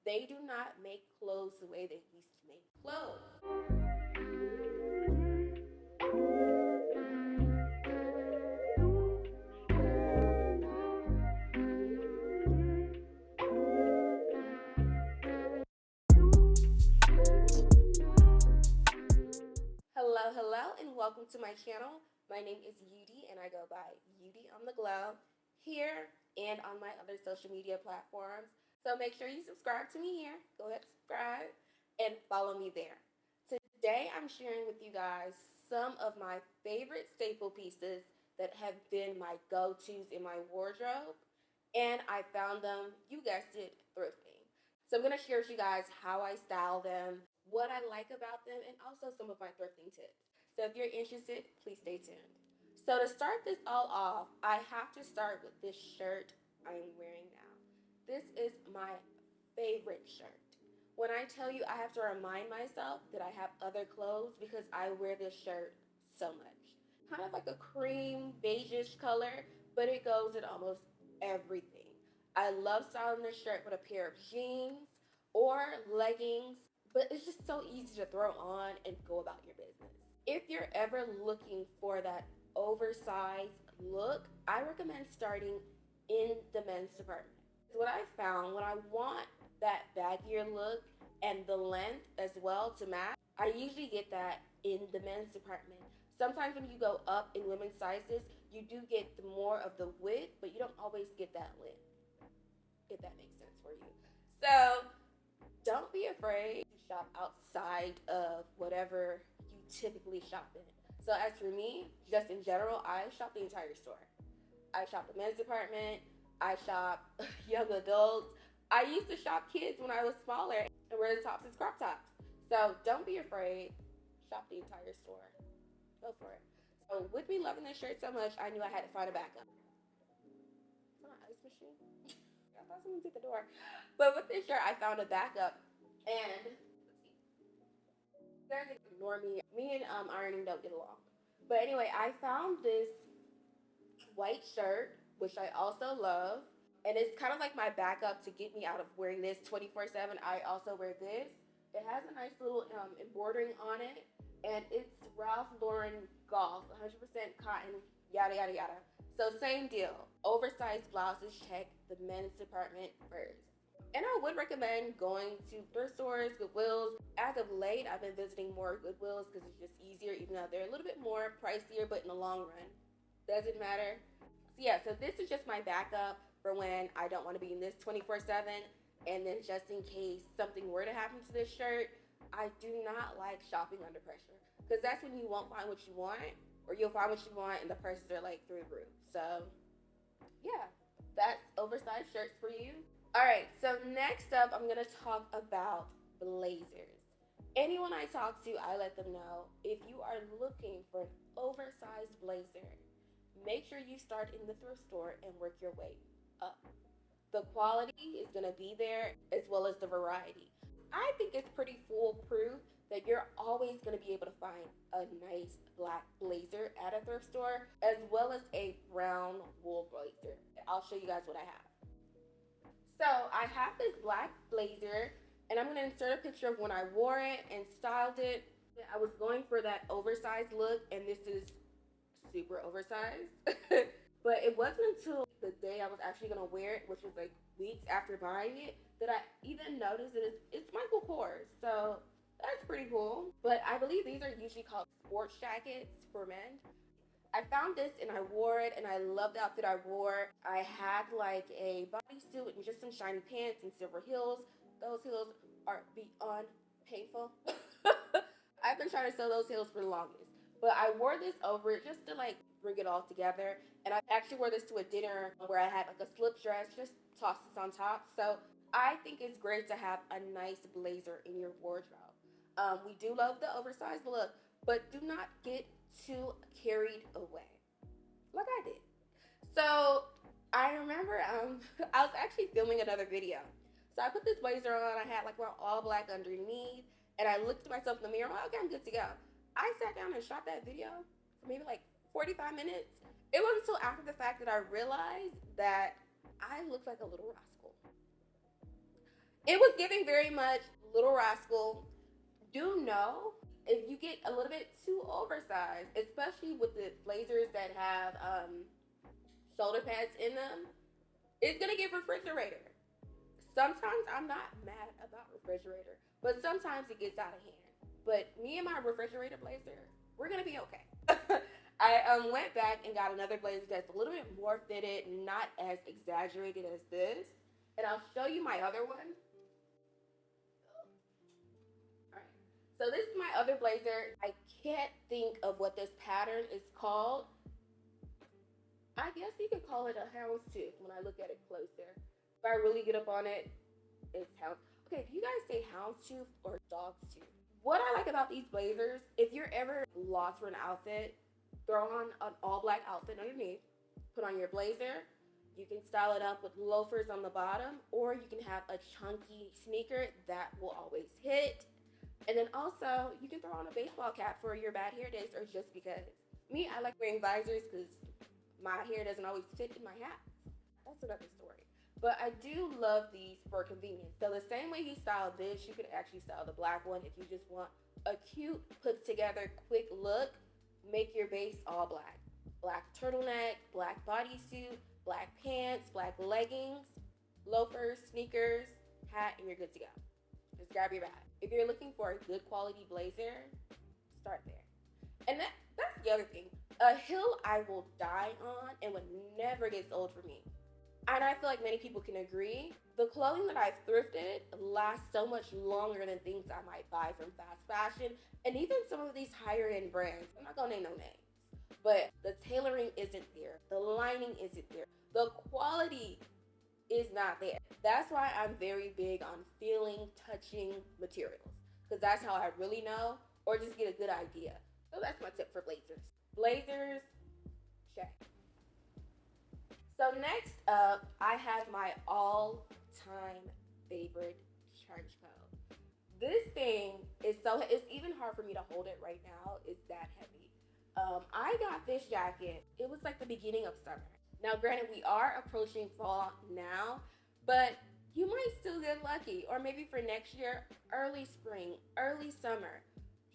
They do not make clothes the way they used to make clothes. Hello, hello, and welcome to my channel. My name is Yudi, and I go by Yudi on the Glow here and on my other social media platforms. So make sure you subscribe to me here. Go ahead, subscribe, and follow me there. Today, I'm sharing with you guys some of my favorite staple pieces that have been my go-tos in my wardrobe, and I found them, you guessed it, thrifting. So I'm gonna share with you guys how I style them, what I like about them, and also some of my thrifting tips. So if you're interested, please stay tuned. So to start this all off, I have to start with this shirt I'm wearing now. This is my favorite shirt. When I tell you, I have to remind myself that I have other clothes because I wear this shirt so much. Kind of like a cream beigeish color, but it goes in almost everything. I love styling this shirt with a pair of jeans or leggings, but it's just so easy to throw on and go about your business. If you're ever looking for that oversized look, I recommend starting in the men's department. What I found when I want that baggier look and the length as well to match, I usually get that in the men's department. Sometimes when you go up in women's sizes, you do get more of the width, but you don't always get that length, if that makes sense for you. So don't be afraid to shop outside of whatever you typically shop in. So as for me, just in general, I shop the entire store. I shop the men's department, I shop young adults. I used to shop kids when I was smaller and wear the tops and crop tops. So don't be afraid. Shop the entire store. Go for it. So with me loving this shirt so much, I knew I had to find a backup. It's not an ice machine. I thought someone did the door. But with this shirt, I found a backup. And let's see. You guys ignore me. Me and ironing don't get along. But anyway, I found this white shirt, which I also love. And it's kind of like my backup to get me out of wearing this 24/7. I also wear this. It has a nice little embroidering on it. And it's Ralph Lauren Golf, 100% cotton, yada, yada, yada. So same deal. Oversized blouses, check the men's department first. And I would recommend going to thrift stores, Goodwills. As of late, I've been visiting more Goodwills because it's just easier, even though they're a little bit more pricier, but in the long run, doesn't matter. So yeah, so this is just my backup for when I don't want to be in this 24/7. And then just in case something were to happen to this shirt, I do not like shopping under pressure because that's when you won't find what you want, or you'll find what you want and the prices are like through the roof. So yeah, that's oversized shirts for you. All right, so next up, I'm gonna talk about blazers. Anyone I talk to, I let them know if you are looking for an oversized blazer, make sure you start in the thrift store and work your way up. The quality is gonna be there as well as the variety. I think it's pretty foolproof that you're always going to be able to find a nice black blazer at a thrift store as well as a brown wool blazer. I'll show you guys what I have. So I have this black blazer and I'm going to insert a picture of when I wore it and styled it. I was going for that oversized look and this is super oversized. But it wasn't until the day I was actually going to wear it, which was like weeks after buying it, that I even noticed that it's Michael Kors. So that's pretty cool. But I believe these are usually called sports jackets for men. I found this and I wore it and I loved the outfit I wore. I had like a bodysuit and just some shiny pants and silver heels. Those heels are beyond painful. I've been trying to sell those heels for the longest. But I wore this over it just to like bring it all together. And I actually wore this to a dinner where I had like a slip dress, just tossed this on top. So I think it's great to have a nice blazer in your wardrobe. We do love the oversized look, but do not get too carried away like I did. So I remember I was actually filming another video. So I put this blazer on, I had like all black underneath, and I looked at myself in the mirror, I'm like, okay, I'm good to go. I sat down and shot that video for maybe like 45 minutes. It wasn't until after the fact that I realized that I looked like a little rascal. It was giving very much Little Rascal. Do know if you get a little bit too oversized, especially with the blazers that have shoulder pads in them, it's gonna get refrigerator. Sometimes I'm not mad about refrigerator, but sometimes it gets out of hand. But me and my refrigerator blazer, we're gonna be okay. I went back and got another blazer that's a little bit more fitted, not as exaggerated as this, and I'll show you my other one. All right. So this is my other blazer. I can't think of what this pattern is called. I guess you could call it a houndstooth when I look at it closer. If I really get up on it, it's hound. Okay, do you guys say houndstooth or dogtooth? What I like about these blazers, if you're ever lost for an outfit, throw on an all black outfit underneath, put on your blazer. You can style it up with loafers on the bottom, or you can have a chunky sneaker that will always hit. And then also, you can throw on a baseball cap for your bad hair days or just because. Me, I like wearing visors because my hair doesn't always fit in my hat. That's another story. But I do love these for convenience. So the same way you style this, you could actually style the black one if you just want a cute, put together, quick look. Make your base all black. Black turtleneck, black bodysuit, black pants, black leggings, loafers, sneakers, hat, and you're good to go. Just grab your bag. If you're looking for a good quality blazer, start there. And that's the other thing. A hill I will die on and would never gets old for me. And I feel like many people can agree. The clothing that I've thrifted lasts so much longer than things I might buy from fast fashion and even some of these higher end brands. I'm not gonna name no names. But the tailoring isn't there. The lining isn't there. The quality is not there. That's why I'm very big on feeling, touching materials. Because that's how I really know or just get a good idea. So that's my tip for blazers. Blazers, check. So next up, I have my all-time favorite trench coat. This thing is it's even hard for me to hold it right now. It's that heavy. I got this jacket. It was like the beginning of summer. Now, granted, we are approaching fall now, but you might still get lucky. Or maybe for next year, early spring, early summer.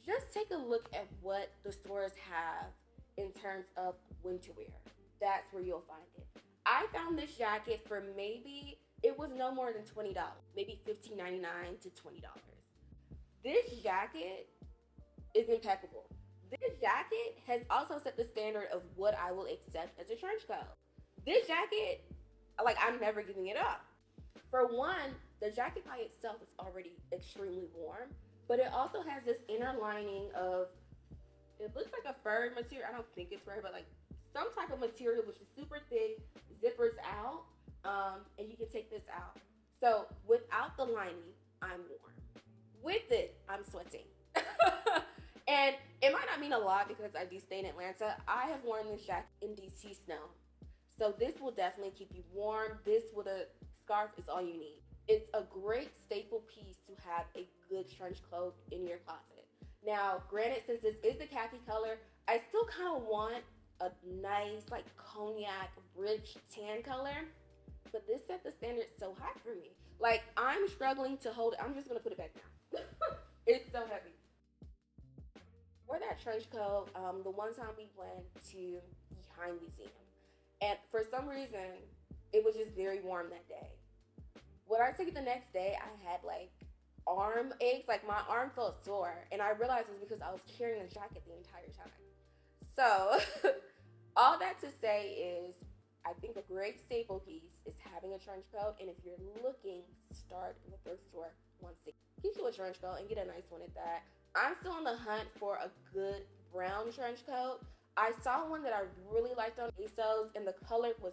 Just take a look at what the stores have in terms of winter wear. That's where you'll find it. I found this jacket for maybe, it was no more than $20, maybe $15.99 to $20. This jacket is impeccable. This jacket has also set the standard of what I will accept as a trench coat. This jacket, like, I'm never giving it up. For one, the jacket by itself is already extremely warm, but it also has this inner lining of, it looks like a fur material. I don't think it's fur, but like some type of material which is super thick, zippers out, and you can take this out. So without the lining, I'm warm. With it, I'm sweating. And it might not mean a lot because I do stay in Atlanta. I have worn this jacket in DC snow. So this will definitely keep you warm. This with a scarf is all you need. It's a great staple piece to have a good trench coat in your closet. Now, granted, since this is the khaki color, I still kind of want a nice, like, cognac, rich tan color. But this set the standard so high for me. Like, I'm struggling to hold it. I'm just going to put it back down. It's so heavy. For that trench coat, the one time we went to the Heim Museum. And for some reason, it was just very warm that day. When I took it the next day, I had like arm aches, like my arm felt sore. And I realized it was because I was carrying the jacket the entire time. So, all that to say is, I think a great staple piece is having a trench coat. And if you're looking, start in the thrift store once again. Get you a trench coat and get a nice one at that. I'm still on the hunt for a good brown trench coat. I saw one that I really liked on ASOS, and the color was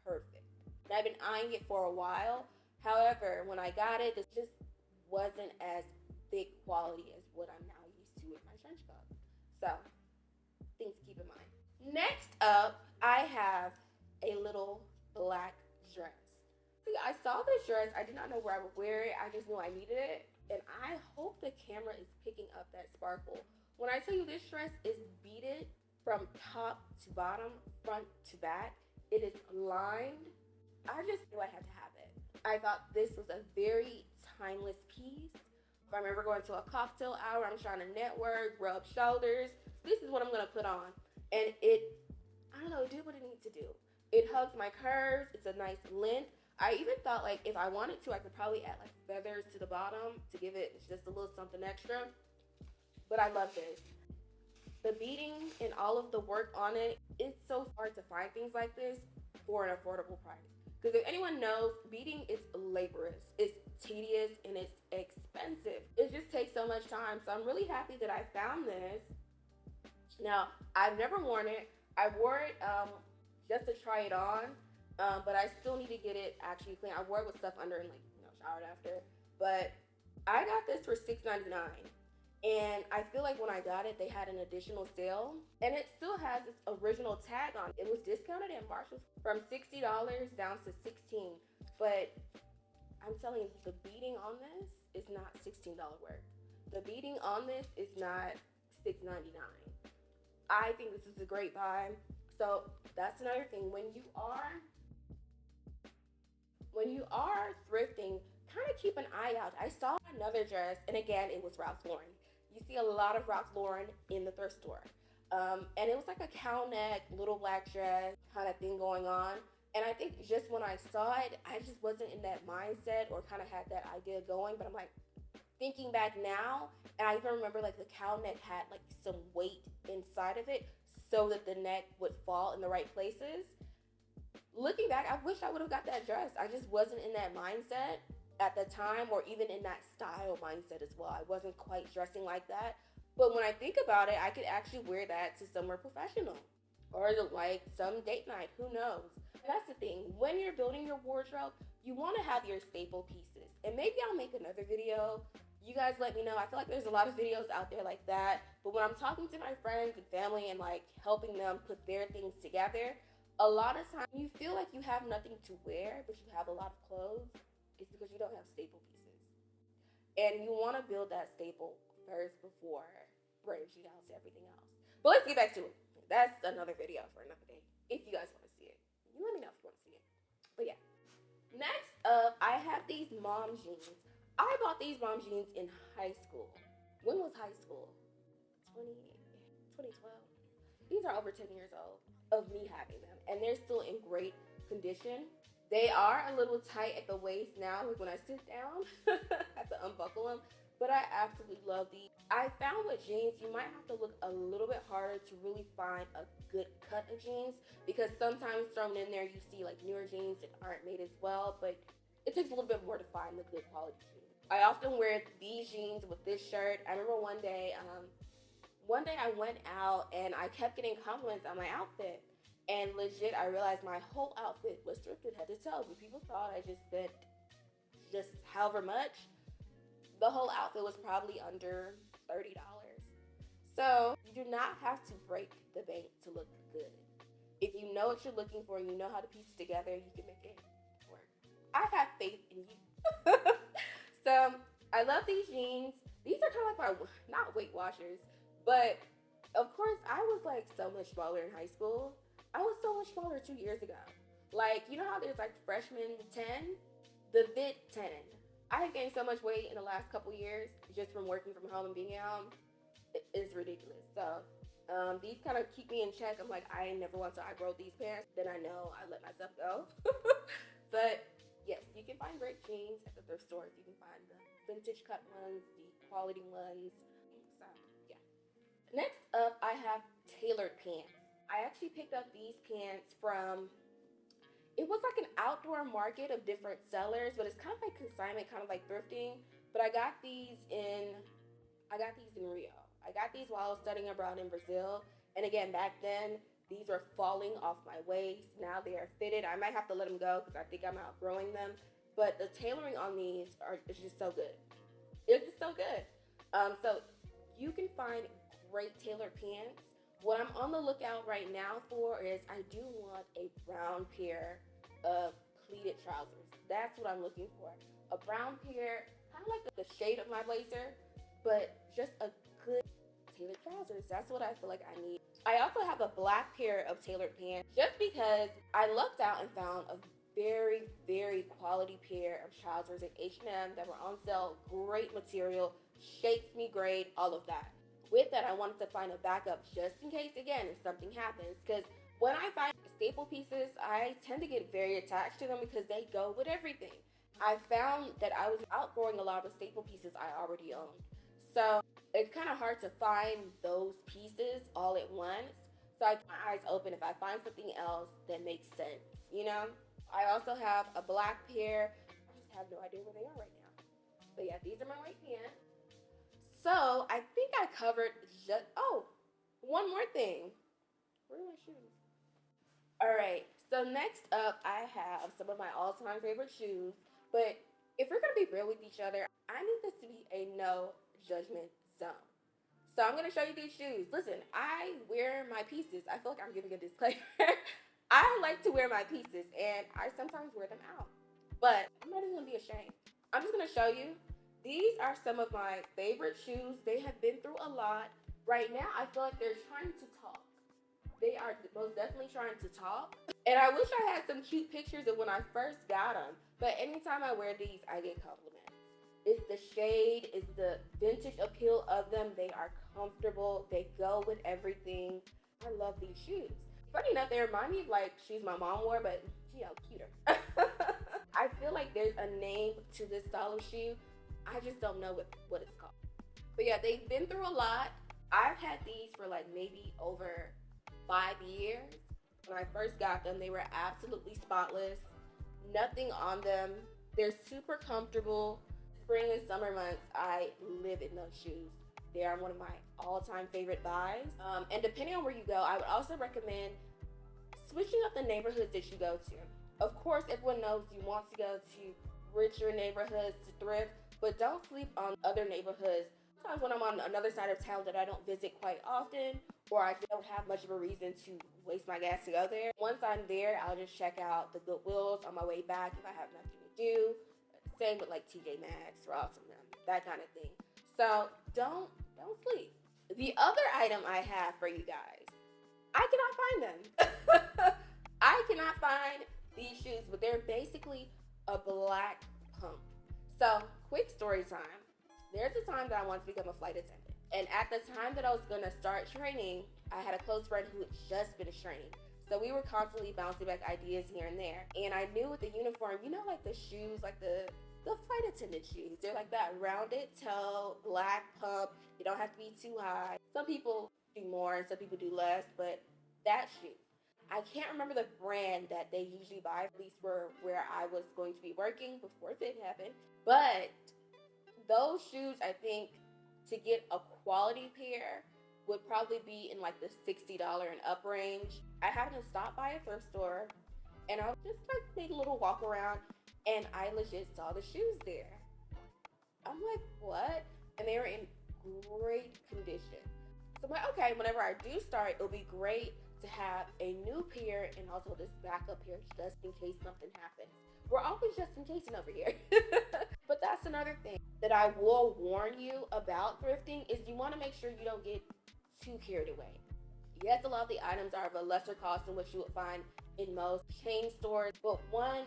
perfect. And I've been eyeing it for a while. However, when I got it, it just wasn't as thick quality as what I'm now used to with my trench coat. So, things to keep in mind. Next up, I have a little black dress. See, I saw this dress. I did not know where I would wear it. I just knew I needed it. And I hope the camera is picking up that sparkle. When I tell you this dress is beaded from top to bottom, front to back, it is lined. I just knew I had to have it. I thought this was a very timeless piece. If I'm ever going to a cocktail hour, I'm trying to network, rub shoulders, this is what I'm gonna put on. And I don't know, it did what it needs to do. It hugs my curves, it's a nice length. I even thought like if I wanted to, I could probably add like feathers to the bottom to give it just a little something extra. But I love this. The beading and all of the work on it, it's so hard to find things like this for an affordable price. Because if anyone knows, beading is laborious, it's tedious, and it's expensive. It just takes so much time. So I'm really happy that I found this. Now, I've never worn it. I wore it just to try it on, but I still need to get it actually clean. I wore it with stuff under and showered after. But I got this for $6.99. And I feel like when I got it, they had an additional sale. And it still has its original tag on. It was discounted at Marshall's from $60 down to $16. But I'm telling you, the beading on this is not $16 worth. The beading on this is not $6.99. I think this is a great buy. So that's another thing. When you are thrifting, kind of keep an eye out. I saw another dress, and again, it was Ralph Lauren. You see a lot of Ralph Lauren in the thrift store. And it was like a cow neck, little black dress kind of thing going on. And I think just when I saw it, I just wasn't in that mindset or kind of had that idea going. But I'm like, thinking back now, and I even remember like the cow neck had like some weight inside of it so that the neck would fall in the right places. Looking back, I wish I would have got that dress. I just wasn't in that mindset at the time, or even in that style mindset as well. I wasn't quite dressing like that. But when I think about it, I could actually wear that to somewhere professional or like some date night, who knows? That's the thing. When you're building your wardrobe, you want to have your staple pieces. And maybe I'll make another video. You guys let me know. I feel like there's a lot of videos out there like that. But when I'm talking to my friends and family and like helping them put their things together, a lot of times you feel like you have nothing to wear, but you have a lot of clothes. It's because you don't have staple pieces. And you want to build that staple first before branching out to everything else. But let's get back to it. That's another video for another day. If you guys want to see it, you let me know if you want to see it. But yeah. Next up, I have these mom jeans. I bought these mom jeans in high school. When was high school? 2012. These are over 10 years old of me having them. And they're still in great condition. They are a little tight at the waist now. Like when I sit down, I have to unbuckle them. But I absolutely love these. I found with jeans, you might have to look a little bit harder to really find a good cut of jeans, because sometimes thrown in there you see like newer jeans that aren't made as well, but it takes a little bit more to find the good quality jeans. I often wear these jeans with this shirt. I remember one day I went out and I kept getting compliments on my outfit. And legit, I realized my whole outfit was thrifted head to toe. But people thought I just spent just however much. The whole outfit was probably under $30. So you do not have to break the bank to look good. If you know what you're looking for and you know how to piece it together, you can make it work. I have faith in you. So I love these jeans. These are kind of like my, not Weight Watchers, but of course I was like so much smaller in high school. I was so much smaller 2 years ago. Like, you know how there's like freshman 10? The Fit 10. I have gained so much weight in the last couple years just from working from home and being out. It's ridiculous. So these kind of keep me in check. I'm like, I never want to outgrow these pants. Then I know I let myself go. But yes, you can find great jeans at the thrift stores. You can find the vintage cut ones, the quality ones. So yeah. Next up, I have tailored pants. I actually picked up these pants from, it was like an outdoor market of different sellers, but it's kind of like consignment, kind of like thrifting. But I got these in Rio. I got these while I was studying abroad in Brazil. And again, back then, these were falling off my waist. Now they are fitted. I might have to let them go because I think I'm outgrowing them. But the tailoring on these is just so good. It's just so good. So you can find great tailored pants. What I'm on the lookout right now for is I do want a brown pair of pleated trousers. That's what I'm looking for. A brown pair, kind of like the shade of my blazer, but just a good tailored trousers. That's what I feel like I need. I also have a black pair of tailored pants just because I lucked out and found a very, very quality pair of trousers at H&M that were on sale. Great material, shapes me great, all of that. With that, I wanted to find a backup just in case, again, if something happens. Because when I find staple pieces, I tend to get very attached to them because they go with everything. I found that I was outgrowing a lot of the staple pieces I already owned. So it's kind of hard to find those pieces all at once. So I keep my eyes open if I find something else that makes sense, you know? I also have a black pair. I just have no idea where they are right now. But yeah, these are my white pants. So I think I covered just, oh, one more thing. Where are my shoes? All right. So next up, I have some of my all-time favorite shoes. But if we're gonna be real with each other, I need this to be a no judgment zone. So I'm gonna show you these shoes. Listen, I wear my pieces. I feel like I'm giving a disclaimer. I like to wear my pieces, and I sometimes wear them out. But I'm not even gonna be ashamed. I'm just gonna show you. These are some of my favorite shoes. They have been through a lot. Right now, I feel like they're trying to talk. They are most definitely trying to talk. And I wish I had some cute pictures of when I first got them. But anytime I wear these, I get compliments. It's the shade, it's the vintage appeal of them. They are comfortable. They go with everything. I love these shoes. Funny enough, they remind me of like shoes my mom wore, but cuter. I feel like there's a name to this style of shoe. I just don't know what it's called. But yeah, they've been through a lot. I've had these for like maybe over 5 years. When I first got them, they were absolutely spotless. Nothing on them. They're super comfortable. Spring and summer months, I live in those shoes. They are one of my all-time favorite buys. And depending on where you go, I would also recommend switching up the neighborhoods that you go to. Of course, everyone knows you want to go to richer neighborhoods to thrift, but don't sleep on other neighborhoods. Sometimes when I'm on another side of town that I don't visit quite often, or I don't have much of a reason to waste my gas to go there, once I'm there, I'll just check out the Goodwills on my way back if I have nothing to do. Same with like TJ Maxx, Ross, and them, that kind of thing. So don't sleep. The other item I have for you guys, I cannot find them. I cannot find these shoes, but they're basically a black pump. So quick story time. There's a time that I wanted to become a flight attendant. And at the time that I was gonna start training, I had a close friend who had just finished training. So we were constantly bouncing back ideas here and there. And I knew with the uniform, like the shoes, like the flight attendant shoes. They're like that rounded toe, black pump. They don't have to be too high. Some people do more and some people do less, but that shoe. I can't remember the brand that they usually buy, at least for where I was going to be working before Fit happened. But those shoes, I think, to get a quality pair would probably be in like the $60 and up range. I happened to stop by a thrift store and I just like made a little walk around and I legit saw the shoes there. I'm like, what? And they were in great condition. So I'm like, okay, whenever I do start, it'll be great to have a new pair and also this backup pair just in case something happens. We're always just in casing over here. But that's another thing that I will warn you about thrifting is you want to make sure you don't get too carried away. Yes, a lot of the items are of a lesser cost than what you would find in most chain stores. But one,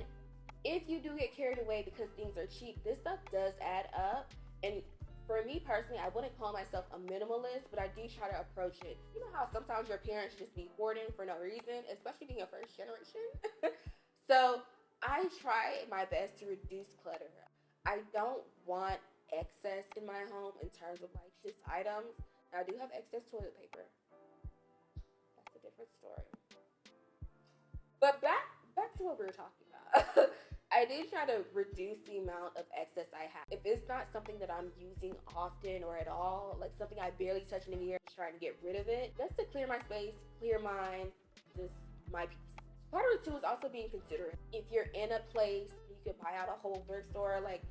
if you do get carried away because things are cheap, this stuff does add up. And for me personally, I wouldn't call myself a minimalist, but I do try to approach it. You know how sometimes your parents just be hoarding for no reason, especially being a first generation? So I try my best to reduce clutter. I don't want excess in my home in terms of like just items. I do have excess toilet paper. That's a different story. But back to what we were talking about. I do try to reduce the amount of excess I have. If it's not something that I'm using often or at all, like something I barely touch in a year, trying to get rid of it, just to clear my space, clear mine, just my peace. Part of it too is also being considerate. If you're in a place, you can buy out a whole thrift store, like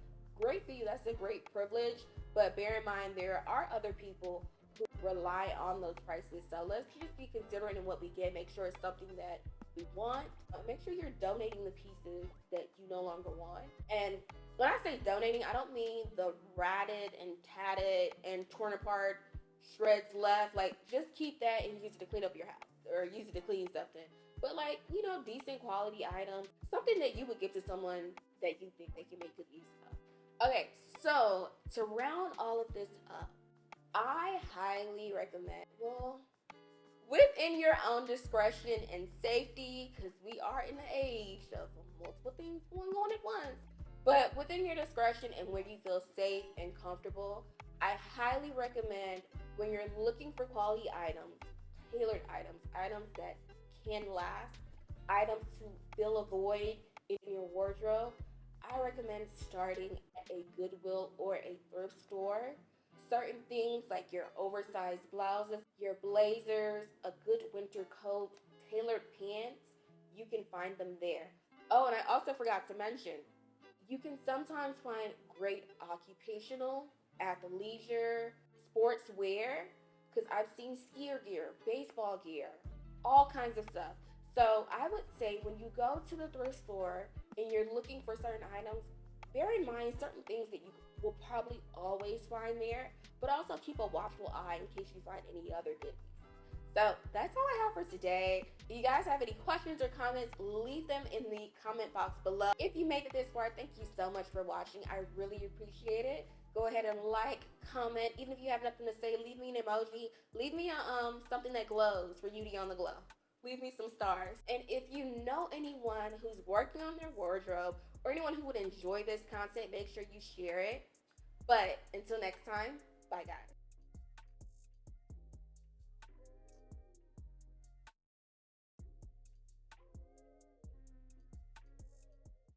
great for you, that's a great privilege. But bear in mind, there are other people who rely on those prices. So let's just be considerate in what we get, make sure it's something that we want. Make sure you're donating the pieces that you no longer want. And when I say donating, I don't mean the ratted and tatted and torn apart shreds left. Like, just keep that and use it to clean up your house or use it to clean something. but like, you know, decent quality items, something that you would give to someone that you think they can make good use of. Okay, so to round all of this up, I highly recommend, well, within your own discretion and safety, because we are in the age of multiple things going on at once, but within your discretion and where you feel safe and comfortable, I highly recommend when you're looking for quality items, tailored items, items that can last, items to fill a void in your wardrobe, I recommend starting at a Goodwill or a thrift store. Certain things like your oversized blouses, your blazers, a good winter coat, tailored pants, you can find them there. Oh, and I also forgot to mention, you can sometimes find great occupational, athleisure, sportswear, because I've seen skier gear, baseball gear, all kinds of stuff. So I would say when you go to the thrift store and you're looking for certain items, bear in mind certain things that you will probably always find there, but also keep a watchful eye in case you find any other goodies. So that's all I have for today. If you guys have any questions or comments, leave them in the comment box below. If you made it this far, thank you so much for watching. I really appreciate it. Go ahead and like, comment. Even if you have nothing to say, leave me an emoji. Leave me a, something that glows for Yudi on the Glow. Leave me some stars. And if you know anyone who's working on their wardrobe or anyone who would enjoy this content, make sure you share it. But until next time, bye guys.